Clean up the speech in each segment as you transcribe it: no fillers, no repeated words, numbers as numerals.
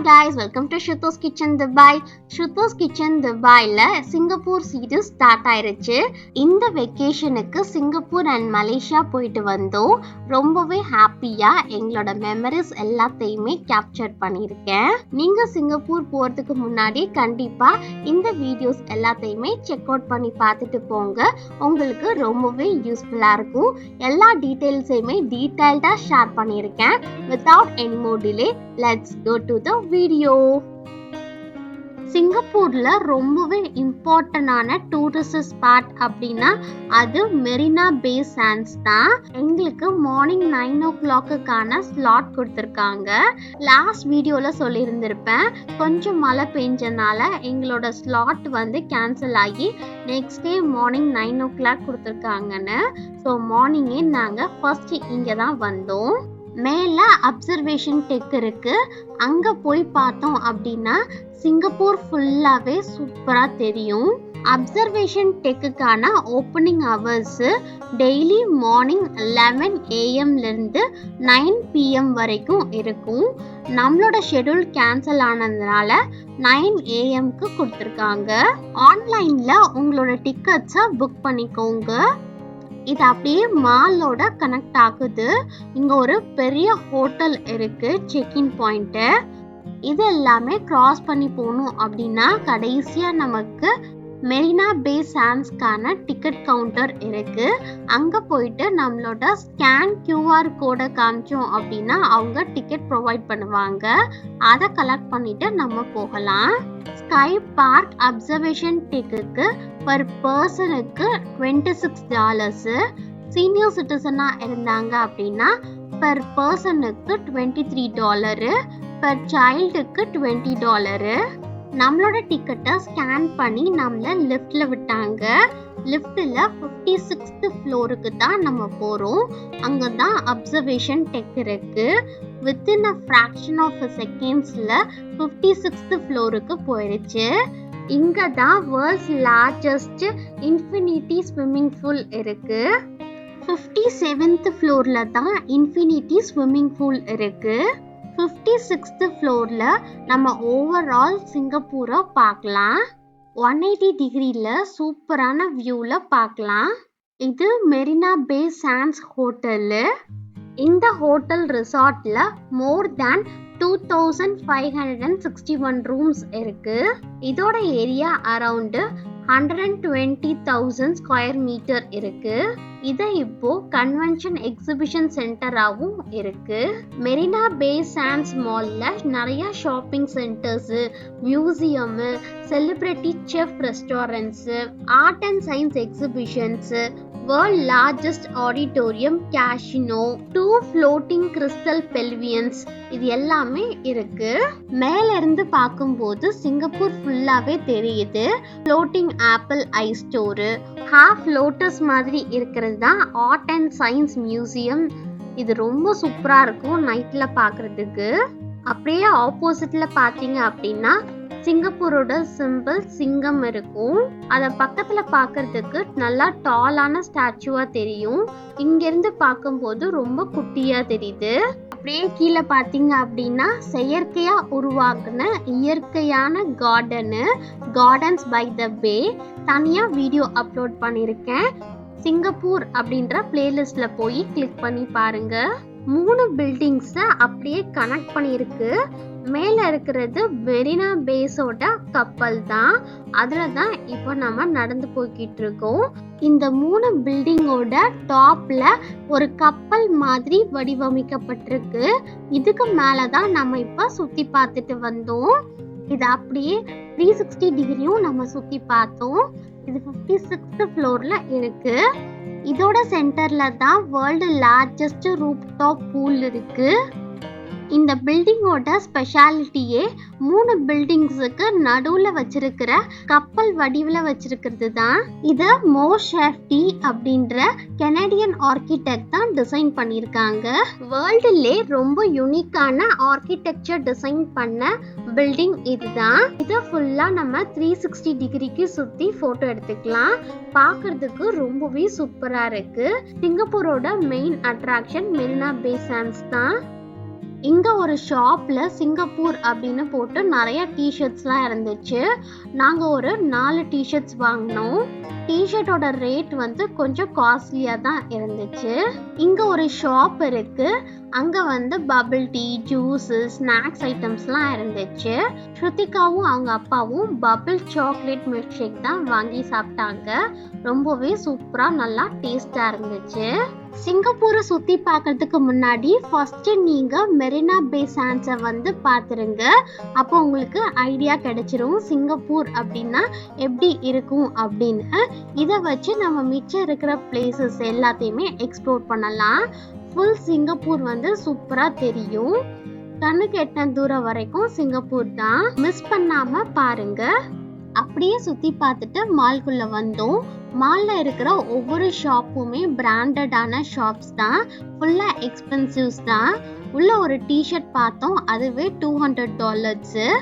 guys, welcome to Shruto's Kitchen Dubai. Shruto's Kitchen Dubaiல Singapore series start ஆயிருச்சு. இந்த வெக்கேஷனுக்கு Singapore and Malaysia போயிட்டு வந்தோம். ரொம்பவே ஹாப்பியா எங்களோட மெமரிஸ் எல்லாத்தையுமே கேப்சர் பண்ணியிருக்கேன். நீங்க சிங்கப்பூர் போறதுக்கு முன்னாடி கண்டிப்பா இந்த வீடியோஸ் எல்லாத்தையுமே செக் அவுட் பண்ணி பார்த்துட்டு போங்க. உங்களுக்கு ரொம்பவே யூஸ்ஃபுல்லா இருக்கும். எல்லா டீடைல்ஸையுமே டீடைல்டா ஷேர் பண்ணியிருக்கேன். Without any more delay, let's go to the video. சிங்கப்பூர்ல ரொம்பவே இம்பார்ட்டன்டான டூரிஸ்ட் ஸ்பாட் அப்படின்னா அது மெரினா பே சாண்ட்ஸ் தான். எங்களுக்கு மார்னிங் 9 o'clock ஸ்லாட் கொடுத்துருக்காங்க. லாஸ்ட் வீடியோல சொல்லியிருந்திருப்பேன், கொஞ்சம் மழை பெஞ்சனால எங்களோட ஸ்லாட் கேன்சல் ஆகி நெக்ஸ்ட் டே மார்னிங் 9 o'clock கொடுத்துருக்காங்கன்னு. ஸோ மார்னிங்கே நாங்கள் ஃபர்ஸ்ட் இங்கே தான் வந்தோம். மேல அப்சர்வேஷன் டெக் இருக்கு. அங்க போய் பார்த்தோம் அப்படின்னா சிங்கப்பூர் ஃபுல்லாவே சூப்பரா தெரியும். அப்சர்வேஷன் டெக்குக்கான opening hours daily morning 11 AM இருந்து 9 PM வரைக்கும் இருக்கும். நம்மளோட ஷெட்யூல் கேன்சல் ஆனதுனால 9 AMக்கு கொடுத்துருக்காங்க. ஆன்லைன்ல உங்களோட டிக்கெட்ஸை புக் பண்ணிக்கோங்க. இது அப்படியே மாலோட கனெக்ட் ஆகுது. இங்க ஒரு பெரிய ஹோட்டல் இருக்கு, செக்இன் பாயிண்ட். இது எல்லாமே கிராஸ் பண்ணி போகணும் அப்படின்னா கடைசியா நமக்கு மெரினா பே சாண்ட்ஸ்க்கான டிக்கெட் கவுண்டர் இருக்கு. அங்க போயிட்டு நம்மளோட ஸ்கேன் QR கோடை காமிச்சோம் அப்படின்னா அவங்க டிக்கெட் ப்ரொவைட் பண்ணுவாங்க. அதை கலெக்ட் பண்ணிட்டு நம்ம போகலாம். ஸ்கை பார்க் அப்சர்வேஷன் டிக்கெட்டுக்கு பர் பர்சனுக்கு $26. சீனியர் சிட்டிசனா இருந்தாங்க அப்படின்னா பர் பர்சனுக்கு $23, பர் சைல்டுக்கு $20. நம்மளோட டிக்கெட்டை ஸ்கேன் பண்ணி நம்மள லிஃப்ட்ல விட்டாங்க. லிஃப்ட்ல 56th ஃப்ளோருக்கு தான் நம்ம போறோம். அங்கதான் அப்சர்வேஷன் டெக் இருக்கு. வித்தின் அ ஃபிராக்ஷன் ஆஃப் செகண்ட்ஸ்ல 56th ஃப்ளோருக்கு போயிருச்சு. இங்க தான் world's largest infinity swimming pool இருக்கு. 57th ஃப்ளோர்ல தான் இன்ஃபினிட்டி ஸ்விம்மிங் பூல் இருக்கு. 56th ஃப்ளோர்ல நம்ம ஓவரால் சிங்கப்பூரை பார்க்கலாம். 180 டிகிரில சூப்பரான வியூல பார்க்கலாம். இது மெரினா பே சாண்ட்ஸ் ஹோட்டல். இந்த ஹோட்டல் ரிசார்ட்ல மோர் தேன் 2561 ரூம்ஸ் இருக்கு. இதோட ஏரியா அரவுண்ட் 120,000 ஸ்கொயர் மீட்டர் இருக்கு. இதை இப்போ கன்வென்ஷன் எக்ஸிபிஷன் சென்டராகவும் இருக்கு. மெரினா பே சாண்ட்ஸ் மால்ல நிறைய shopping centres, museum, celebrity chef restaurants, art and science exhibitions, world largest auditorium, casino, 2 floating crystal pavilions, இது எல்லாமே இருக்கு. மேல இருந்து பார்க்கும்போது சிங்கப்பூர் ஃபுல்லாவே தெரியுது. ஃப்ளோட்டிங் ஆப்பிள் ஐ ஸ்டோர், ஹாஃப் லோட்டஸ் மாதிரி இருக்கிறது தான் ஆர்ட் அண்ட் சயின்ஸ் மியூசியம். இது ரொம்ப சூப்பரா இருக்கும் நைட்ல பாக்குறதுக்கு. அப்படியே ஆப்போசிட்ல பாத்தீங்க அப்படின்னா சிங்கப்பூரோட சிம்பிள் சிங்கம் இருக்கும். அத பக்கத்துல பாக்குறதுக்கு நல்லா டாலான ஸ்டாச்சுவா தெரியும். இங்க இருந்து பார்க்கும்போது ரொம்ப குட்டியா தெரியுது. அப்படியே கீழே பாத்தீங்க அப்படின்னா செயற்கையா உருவாக்குன இயற்கையான கார்டன்ஸ் பை த பே தனியா வீடியோ அப்லோட் பண்ணிருக்கேன். சிங்கப்பூர் அப்படின்ற பிளேலிஸ்ட்ல போய் கிளிக் பண்ணி பாருங்க. 3 பில்டிங்ஸ அப்படியே கனெக்ட் பண்ணிருக்கு. மேல இருக்கிறது மெரினா பேஸோட கப்பல் தான். அதுல தான் இப்போ நம்ம நடந்து போய்கிட்டு இருக்கோம். இந்த 3 பில்டிங்கோட டாப்ல ஒரு கப்பல் மாதிரி வடிவமைக்கப்பட்டிருக்கு. இதுக்கு மேலதான் நம்ம இப்ப சுத்தி பார்த்துட்டு வந்தோம். இது அப்படியே 360 டிகிரியும் நம்ம சுத்தி பார்த்தோம். இது 56th ஃப்ளோர்ல இருக்கு. இதோட சென்டர்ல தான் world largest rooftop pool இருக்கு. இந்த பில்டிங்கோட ஸ்பெஷாலிட்டியே 3 பில்டிங்ஸுக்கு நடுவுல வச்சிருக்கிற கப்பல் வடிவில் வச்சிருக்கிறது தான். இத மோ ஷேஃப்டி அப்படின்ற கெனடியன் ஆர்கிடெக்ட் தான் டிசைன் பண்ணியிருக்காங்க. வேர்ல்டுலே ரொம்ப யூனிக்கான ஆர்கிடெக்சர் டிசைன் பண்ண பில்டிங் இதுதான். இதை ஃபுல்லா நம்ம 360 டிகிரிக்கு சுத்தி போட்டோ எடுத்துக்கலாம். பார்க்கிறதுக்கு ரொம்பவே சூப்பரா இருக்கு. சிங்கப்பூரோட மெயின் அட்ராக்ஷன் மெரினா பே சாண்ட்ஸ் தான். இங்க ஒரு ஷாப்ல சிங்கப்பூர் அப்படின்னு போட்டு நிறைய டிஷர்ட்ஸ்லாம் இருந்துச்சு. நாங்க ஒரு 4 டிஷர்ட்ஸ் வாங்கினோம். டிஷர்ட்டோட ரேட் வந்து கொஞ்சம் காஸ்ட்லியா தான் இருந்துச்சு. இங்க ஒரு ஷாப் இருக்கு. அங்க வந்து பபிள் டீ, ஜூஸ், ஸ்நாக்ஸ் ஐட்டம்ஸ்லாம் இருந்துச்சு. ஸ்ருதிகாவும் அவங்க அப்பாவும் பபிள் சாக்லேட் மில்க் ஷேக் தான் வாங்கி சாப்பிட்டாங்க. ரொம்பவே சூப்பரா நல்லா டேஸ்டா இருந்துச்சு. சிங்கப்பூரை சுத்தி பார்க்கறதுக்கு முன்னாடி ஃபர்ஸ்ட் நீங்க மெரினா பே சாண்ட்ஸை வந்து பார்த்துருங்க. அப்போ உங்களுக்கு ஐடியா கிடைச்சிரும் சிங்கப்பூர் அப்படின்னா எப்படி இருக்கும் அப்படின்னு. இதை வச்சு நம்ம மிச்சம் இருக்கிற பிளேசஸ் எல்லாத்தையுமே எக்ஸ்ப்ளோர் பண்ணலாம். ஃபுல் சிங்கப்பூர் வந்து சூப்பரா தெரியும். கண்ணுக்கு எட்டின தூரம் வரைக்கும் சிங்கப்பூர் தான். மிஸ் பண்ணாம பாருங்க. அப்படியே சுத்தி பார்த்துட்டு மால்குள்ள வந்தோம். மால்ல இருக்கிற ஒவ்வொரு ஷாப்புமே பிராண்டடான ஷாப்ஸ் தான். ஃபுல்லா எக்ஸ்பென்சிவ்ஸ் தான். உள்ள ஒரு டிஷர்ட் பார்த்தோம், அதுவே $200.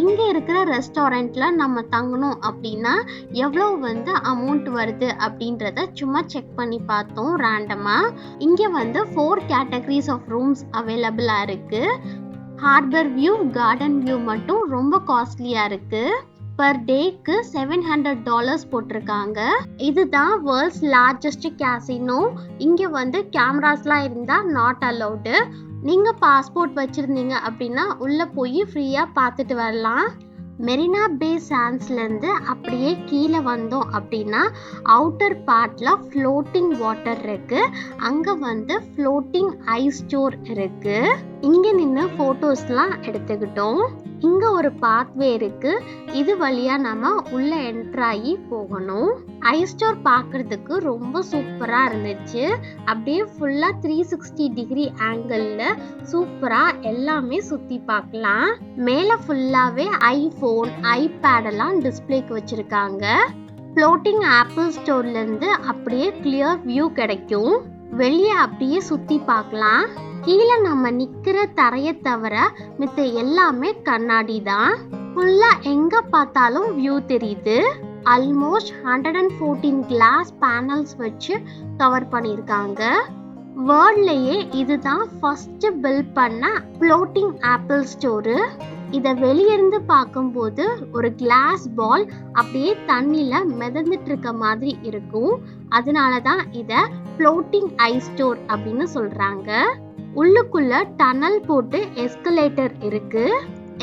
இங்க இருக்கிற ரெஸ்டாரண்ட்ல நம்ம தங்கணும் அப்படின்னா எவ்வளவு வந்து அமௌண்ட் வருது அப்படின்றத சும்மா செக் பண்ணி பார்த்தோம் ரேண்டமா. இங்க வந்து 4 கேட்டகரிஸ் ஆஃப் ரூம்ஸ் அவைலபிளா இருக்கு. ஹார்பர் வியூ, கார்டன் வியூ மட்டும் ரொம்ப காஸ்ட்லியா இருக்கு. பர் டேக்கு $700 போட்டிருக்காங்க. இதுதான் வேர்ல்ட்ஸ் லார்ஜஸ்ட் கேசினோ. இங்க வந்து கேமராஸ்லாம் இருந்தா நாட் அலௌடு. நீங்க பாஸ்போர்ட் வச்சிருந்தீங்க அப்படின்னா உள்ள போய் ஃப்ரீயா பார்த்துட்டு வரலாம். மெரினா பே சாண்ட்ஸ்ல இருந்து அப்படியே கீழே வந்தோம் அப்படின்னா அவுட்டர் பார்ட்ல ஃப்ளோட்டிங் வாட்டர் இருக்கு. அங்க வந்து ஃப்ளோட்டிங் ஐஸ் ஸ்டோர் இருக்கு. இங்க நின்று போட்டோஸ்லாம் எடுத்துக்கிட்டோம். இங்க ஒரு பாத்வே இருக்கு. இது வழியா நம்ம உள்ள என்டர் ஆகி போகணும். ஐஸ் ஸ்டோர் பார்க்கிறதுக்கு ரொம்ப சூப்பரா இருந்துச்சு. அப்படியே ஃபுல்லா 360 டிகிரி ஆங்கிள் சூப்பரா எல்லாமே சுத்தி பார்க்கலாம். மேல ஃபுல்லாவே ஐபோன், ஐபேட் எல்லாம் டிஸ்பிளேக்கு வச்சிருக்காங்க. ஃப்ளோட்டிங் ஆப்பிள் ஸ்டோர்ல இருந்து அப்படியே கிளியர் வியூ கிடைக்கும். வெளியே அப்படியே சுத்தி பார்க்கலாம். கீழே நம்ம நிக்கிற தரையை தவிர மித்த எல்லாமே கண்ணாடி தான். ஃபுல்லா எங்க பார்த்தாலும் வியூ தெரியுது. ஆல்மோஸ்ட் 114 கிளாஸ் பேனல்ஸ் வச்சு கவர் பண்ணியிருக்காங்க. வேர்ல்ட்லயே இதுதான் ஃபர்ஸ்ட் பில்ட் பண்ண ஃப்ளோட்டிங் ஆப்பிள் ஸ்டோரு. இத வெளியிருந்து பார்க்கும்போது ஒரு கிளாஸ் பால் அப்படியே தண்ணில மிதந்துட்டு இருக்க மாதிரி இருக்கும். அதனாலதான் இத ஃப்ளோட்டிங் ஐஸ் ஸ்டோர் அப்படின்னு சொல்றாங்க. உள்ளுக்குள்ள டனல் போட்டு எஸ்கலேட்டர் இருக்கு.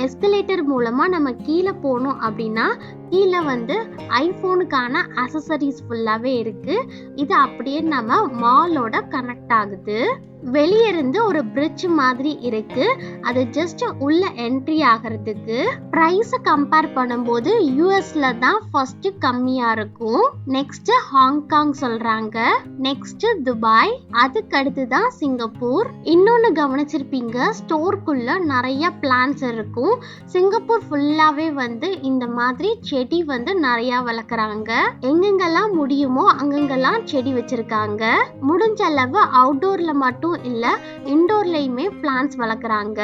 எஸ்கலேட்டர் மூலமா நம்ம கீழே போனோம் அப்படின்னா கீழே வந்து ஐபோனுக்கான அக்சசரிஸ் ஃபுல்லாவே இருக்கு. இது அப்படியே நம்ம மாலோட கனெக்ட் ஆகுது. வெளியே இருந்து ஒரு பிரிட்ஜ் மாதிரி இருக்கு. அது ஜஸ்ட் உள்ள என்ட்ரி ஆகிறதுக்கு. பிரைஸ் கம்பேர் பண்ணும்போது யூஎஸ்ல தான் ஃபர்ஸ்ட் கம்மியா இருக்கும். நெக்ஸ்ட் ஹாங்காங் சொல்றாங்க. நெக்ஸ்ட் துபாய், அதுக்கு அடுத்து தான் சிங்கப்பூர். இன்னொன்னு கவனிச்சிருப்பீங்க, ஸ்டோருக்குள்ள நிறைய பிளான்ஸ் இருக்கும். சிங்கப்பூர் ஃபுல்லாவே வந்து இந்த மாதிரி செடி வந்து நிறைய வளர்க்குறாங்க. எங்கெங்கெல்லாம் முடியுமோ அங்கெங்கெல்லாம் செடி வச்சிருக்காங்க. முடிஞ்ச அளவு அவுட்டோர்ல மட்டும் இல்ல, இன்டோர்லயுமே பிளான்ட்ஸ் வளர்க்குறாங்க.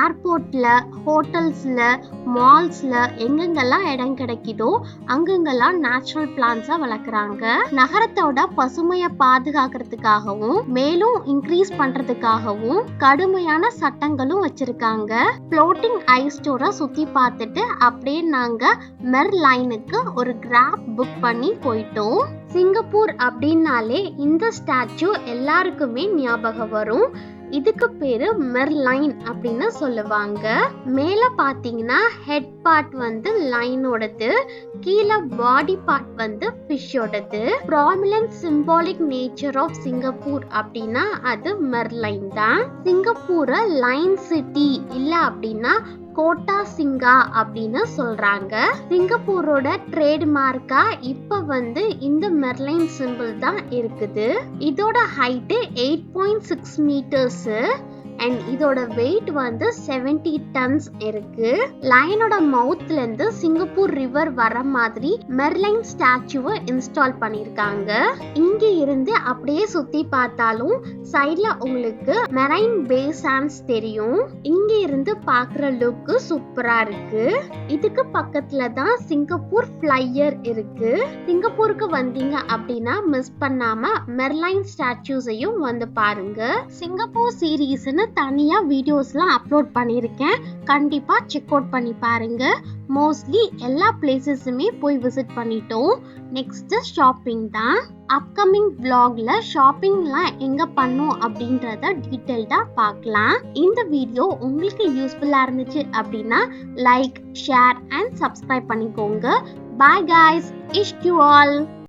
ஏர்போர்ட்ல, ஹோட்டல்ஸ்ல, மால்ஸ்ல எங்கெங்கெல்லாம் இடம் கிடைக்குதோ அங்கெங்கெல்லாம் நேச்சுரல் பிளான்ட்ஸா வளர்க்குறாங்க. நகரத்தோட பசுமையை பாதுகாக்கிறதுக்காகவும் மேலும் இன்க்ரீஸ் பண்றதுக்காகவும் கடுமையான சட்டங்களும் வச்சிருக்காங்க. ஃப்ளோட்டிங் ஐஸ் ஸ்டோரை சுத்தி பார்த்துட்டு அப்படியே நாங்க மெர்லைனுக்கு ஒரு கிராப் புக் பண்ணி போயிட்டோம். சிங்கப்பூர் அப்படின்னாலே இந்த ஸ்டாச்சு எல்லாருக்குமே ஞாபகம் வரும். இதுக்கு பேரு மெர்லைன் அப்படின்னு சொல்லுவாங்க. மேல பாத்தீங்கன்னா ஹெட் பார்ட் வந்து லைனோடது, கீழே பாடி பார்ட் வந்து ஃபிஷ்ஷோடது. Prominent symbolic nature of Singapore அப்படின்னா அது மெர்லைன் தான். சிங்கப்பூரை லைன் சிட்டி இல்ல அப்படின்னா கோட்டா சிங்கா அப்படின்னு சொல்றாங்க. சிங்கப்பூரோட ட்ரேட்மார்க்கா இப்ப வந்து இந்த மெர்லைன் சிம்பிள் தான் இருக்குது. இதோட ஹைட் 8.6 மீட்டர்ஸ் அண்ட் இதோட வெயிட் வந்து 70 டன்ஸ் இருக்கு. லைனோட மவுத்ல இருந்து சிங்கப்பூர் ரிவர் வர மாதிரி மெர்லைன் ஸ்டாச்சுவை இன்ஸ்டால் பண்ணிருக்காங்க. இங்க இருந்து அப்படியே சுத்தி பார்த்தாலும் சைட்ல உங்களுக்கு மெரைன் பே சாண்ட்ஸ் தெரியும். இங்க இருந்து பாக்குற லுக் சூப்பரா இருக்கு. இதுக்கு பக்கத்துல தான் சிங்கப்பூர் ஃபிளையர் இருக்கு. சிங்கப்பூருக்கு வந்தீங்க அப்படின்னா மிஸ் பண்ணாம மெர்லைன் ஸ்டாச்சுஸையும் வந்து பாருங்க. சிங்கப்பூர் சீரீஸ்னு தனியாக வீடியோஸ்லாம் அப்லோட் பண்ணியிருக்கேன். கண்டிப்பாக செக் அவுட் பண்ணி பாருங்க. மோஸ்ட்லி எல்லா பிளேசஸுமே போய் விசிட் பண்ணிட்டோம். நெக்ஸ்ட் ஷாப்பிங் தான். அப்கமிங் vlogல ஷாப்பிங்லாம் எங்க பண்ணோம் அப்படின்றத டீட்டெயில்டாக பார்க்கலாம். இந்த வீடியோ உங்களுக்கு யூஸ்ஃபுல்லாக இருந்துச்சு அப்படின்னா லைக், ஷேர் அண்ட் சப்ஸ்கிரைப் பண்ணிக்கோங்க. பாய் guys, ish you all.